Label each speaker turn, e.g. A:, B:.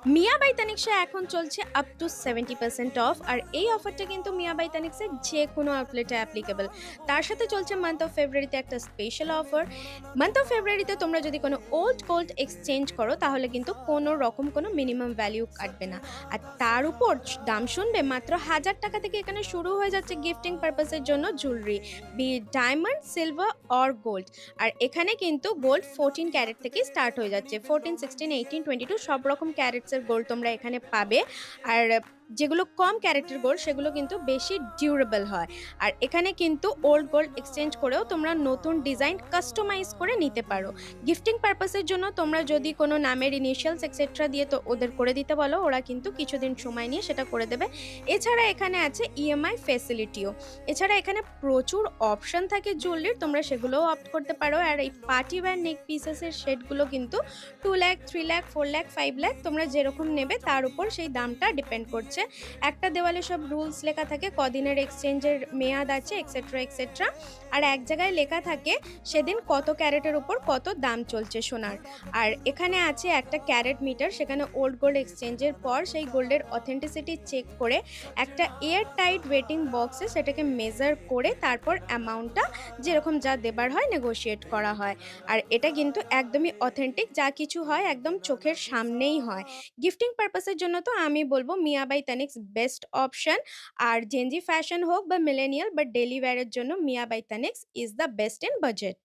A: মিয়া by তানিক্সা এখন চলছে up to 70% of. আর এই অফারটা কিন্তু মিয়া বাই তানিক্সের যে কোনো আউটলেটে অ্যাপ্লিকেবল। তার সাথে চলছে মান্থ অফ ফেব্রুয়ারিতে একটা স্পেশাল অফার। মান্থ অফ ফেব্রুয়ারিতে তোমরা যদি কোনো ওল্ড গোল্ড এক্সচেঞ্জ করো তাহলে কিন্তু কোনো রকম কোনো মিনিমাম ভ্যালিউ কাটবে না। আর তার উপর দাম শুনবে মাত্র 1000 টাকা থেকে এখানে শুরু হয়ে যাচ্ছে গিফটিং পারপাসের জন্য jewellery, be diamond, silver or gold. আর এখানে কিন্তু গোল্ড 14 ক্যারেট থেকে স্টার্ট হয়ে যাচ্ছে, 14, 16, 18, 22 সব রকম ক্যারেটসের গোল্ড তোমরা এখানে পাবে। আর যেগুলো কম ক্যারেটের গোল্ড সেগুলো কিন্তু বেশি ডিউরেবল হয়। আর এখানে কিন্তু ওল্ড গোল্ড এক্সচেঞ্জ করেও তোমরা নতুন ডিজাইন কাস্টমাইজ করে নিতে পারো। গিফটিং পারপাসের জন্য তোমরা যদি কোনো নামের ইনিশিয়ালস এক্সেট্রা দিয়ে তো ওদের করে দিতে বলো, ওরা কিন্তু কিছুদিন সময় নিয়ে সেটা করে দেবে। এছাড়া এখানে আছে ইএমআই ফেসিলিটিও। এছাড়া এখানে প্রচুর অপশন থাকে জুয়েলারির, তোমরা সেগুলোও অপ্ট করতে পারো। আর এই পার্টি ওয়্যার নেক পিসেসের শেডগুলো কিন্তু 2 লাখ, 3 লাখ, 4 লাখ, 5 লাখ তোমরা যেরকম নেবে তার উপর সেই দামটা ডিপেন্ড করছে। একটা দেওয়ালে সব রুলস লেখা থাকে, কদিনের এক্সচেঞ্জের মেয়াদ আছে, এক্সেট্রা এক্সেট্রা। আর এক জায়গায় লেখা থাকে সেদিন কত ক্যারেটের উপর কত দাম চলছে সোনার। আর এখানে আছে একটা ক্যারেট মিটার, সেখানে ওল্ড গোল্ড এক্সচেঞ্জের পর সেই গোল্ডের অথেন্টিসিটি চেক করে একটা এয়ার টাইট ওয়েটিং বক্সে সেটাকে মেজার করে তারপর অ্যামাউন্টটা যেরকম যা দেবার হয় নেগোশিয়েট করা হয়। আর এটা কিন্তু একদমই অথেন্টিক, যা কিছু হয় একদম চোখের সামনেই হয়। গিফটিং পারপাসের জন্য তো আমি বলবো Mia by Tanishq best option. আর জেনজি ফ্যাশন হোক বা মিলেনিয়াল বা ডেলি ওয়্যারের জন্য Mia by Tanishq is the best in budget.